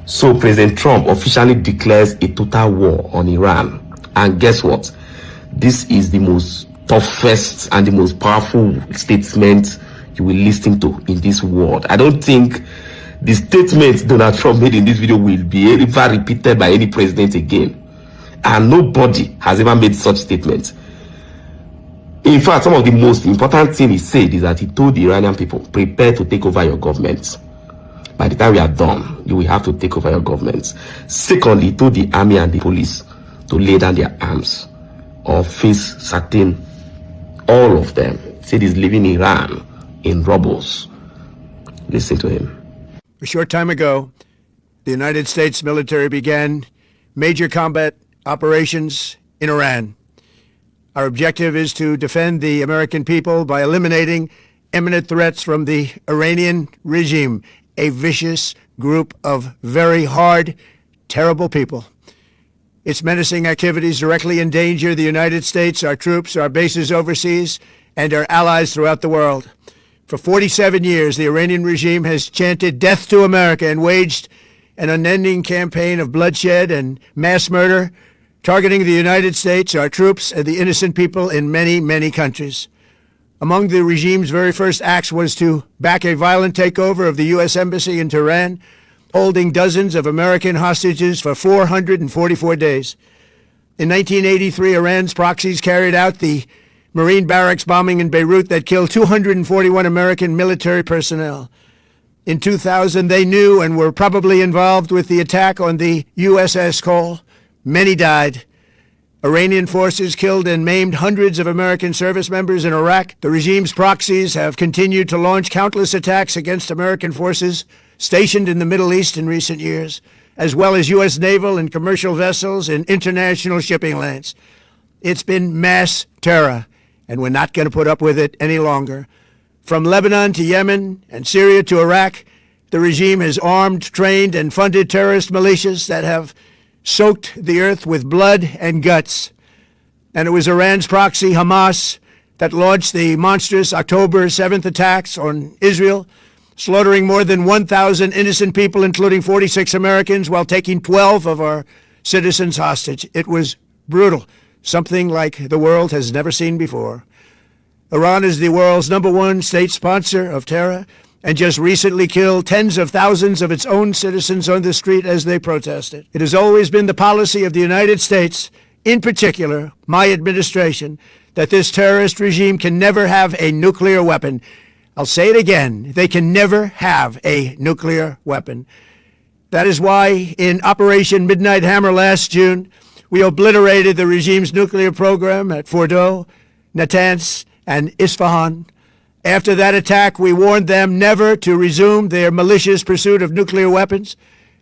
So President Trump officially declares a total war on Iran. And guess what? This is the most toughest and the most powerful statement you will listen to in this world. I don't think the statement Donald Trump made in this video will be ever repeated by any president again. And nobody has ever made such statements. In fact, some of the most important thing he said is that he told the Iranian people, prepare to take over your government. By the time we are done, you will have to take over your government. Secondly, he told the army and the police to lay down their arms or face certain, all of them. He said he's leaving Iran in rubbles. Listen to him. A short time ago, the United States military began major combat operations in Iran. Our objective is to defend the American people by eliminating imminent threats from the Iranian regime, a vicious group of very hard, terrible people. Its menacing activities directly endanger the United States, our troops, our bases overseas, and our allies throughout the world. For 47 years, the Iranian regime has chanted death to America and waged an unending campaign of bloodshed and mass murder, targeting the United States, our troops, and the innocent people in many, many countries. Among the regime's very first acts was to back a violent takeover of the U.S. Embassy in Tehran, holding dozens of American hostages for 444 days. In 1983, Iran's proxies carried out the Marine barracks bombing in Beirut that killed 241 American military personnel. In 2000, they knew and were probably involved with the attack on the USS Cole. Many died. Iranian forces killed and maimed hundreds of American service members in Iraq. The regime's proxies have continued to launch countless attacks against American forces stationed in the Middle East in recent years, as well as U.S. naval and commercial vessels in international shipping lanes. It's been mass terror, and we're not going to put up with it any longer. From Lebanon to Yemen and Syria to Iraq, the regime has armed, trained, and funded terrorist militias that have soaked the earth with blood and guts. And it was Iran's proxy, Hamas, that launched the monstrous October 7th attacks on Israel, slaughtering more than 1,000 innocent people, including 46 Americans, while taking 12 of our citizens hostage. It was brutal, something like the world has never seen before. Iran is the world's #1 state sponsor of terror, and just recently killed tens of thousands of its own citizens on the street as they protested. It has always been the policy of the United States, in particular my administration, that this terrorist regime can never have a nuclear weapon. I'll say it again, they can never have a nuclear weapon. That is why in Operation Midnight Hammer last June, we obliterated the regime's nuclear program at Fordow, Natanz, and Isfahan. After that attack, we warned them never to resume their malicious pursuit of nuclear weapons,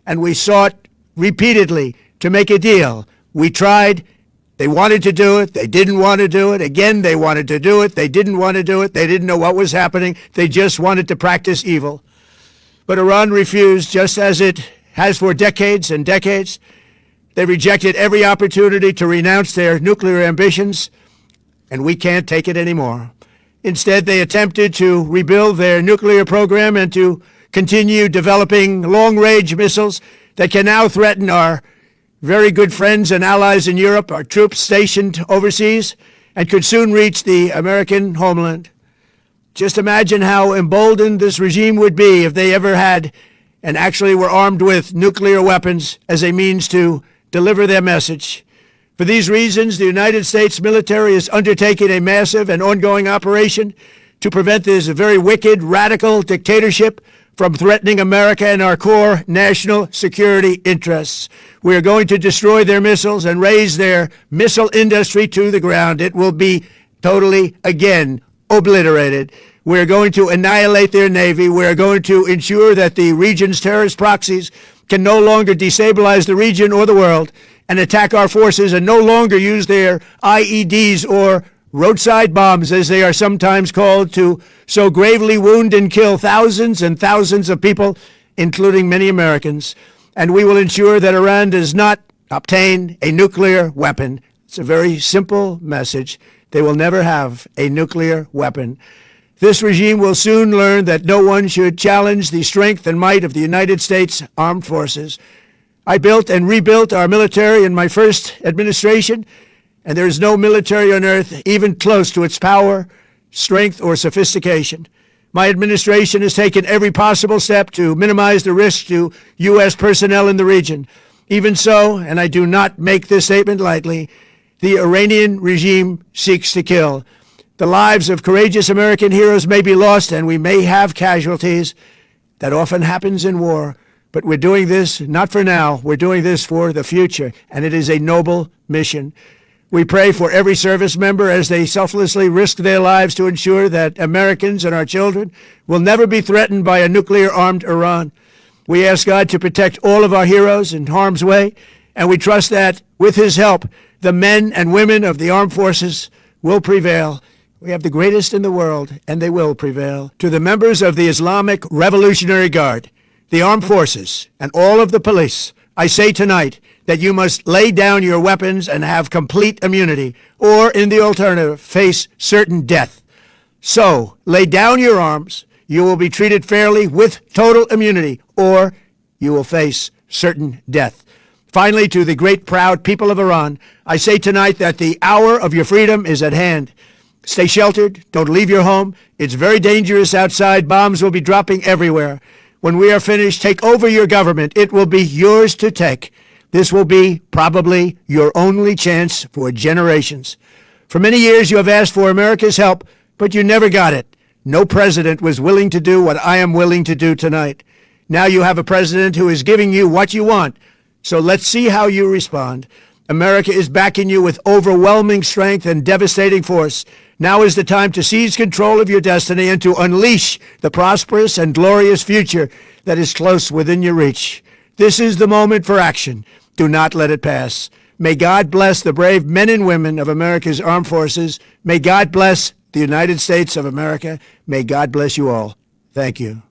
and we sought repeatedly to make a deal. We tried. They wanted to do it. They didn't want to do it. Again, they wanted to do it. They didn't want to do it. They didn't know what was happening. They just wanted to practice evil. But Iran refused, just as it has for decades and decades. They rejected every opportunity to renounce their nuclear ambitions, and we can't take it anymore. Instead, they attempted to rebuild their nuclear program and to continue developing long-range missiles that can now threaten our very good friends and allies in Europe, our troops stationed overseas, and could soon reach the American homeland. Just imagine how emboldened this regime would be if they ever had and actually were armed with nuclear weapons as a means to deliver their message. For these reasons, the United States military is undertaking a massive and ongoing operation to prevent this very wicked, radical dictatorship from threatening America and our core national security interests. We are going to destroy their missiles and raise their missile industry to the ground. It will be totally, again, obliterated. We are going to annihilate their Navy. We are going to ensure that the region's terrorist proxies can no longer destabilize the region or the world and attack our forces, and no longer use their IEDs or roadside bombs, as they are sometimes called, to so gravely wound and kill thousands and thousands of people, including many Americans. And we will ensure that Iran does not obtain a nuclear weapon. It's a very simple message. They will never have a nuclear weapon. This regime will soon learn that no one should challenge the strength and might of the United States Armed Forces. I built and rebuilt our military in my first administration, and there is no military on earth even close to its power, strength, or sophistication. My administration has taken every possible step to minimize the risk to U.S. personnel in the region. Even so, and I do not make this statement lightly, the Iranian regime seeks to kill. The lives of courageous American heroes may be lost, and we may have casualties. That often happens in war. But we're doing this not for now. We're doing this for the future, and it is a noble mission. We pray for every service member as they selflessly risk their lives to ensure that Americans and our children will never be threatened by a nuclear-armed Iran. We ask God to protect all of our heroes in harm's way, and we trust that, with his help, the men and women of the armed forces will prevail. We have the greatest in the world, and they will prevail. To the members of the Islamic Revolutionary Guard, the armed forces, and all of the police, I say tonight that you must lay down your weapons and have complete immunity, or, in the alternative, face certain death. So, lay down your arms. You will be treated fairly with total immunity, or you will face certain death. Finally, to the great proud people of Iran, I say tonight that the hour of your freedom is at hand. Stay sheltered. Don't leave your home. It's very dangerous outside. Bombs will be dropping everywhere. When we are finished, take over your government. It will be yours to take. This will be probably your only chance for generations. For many years, you have asked for America's help, but you never got it. No president was willing to do what I am willing to do tonight. Now you have a president who is giving you what you want. So let's see how you respond. America is backing you with overwhelming strength and devastating force. Now is the time to seize control of your destiny and to unleash the prosperous and glorious future that is close within your reach. This is the moment for action. Do not let it pass. May God bless the brave men and women of America's armed forces. May God bless the United States of America. May God bless you all. Thank you.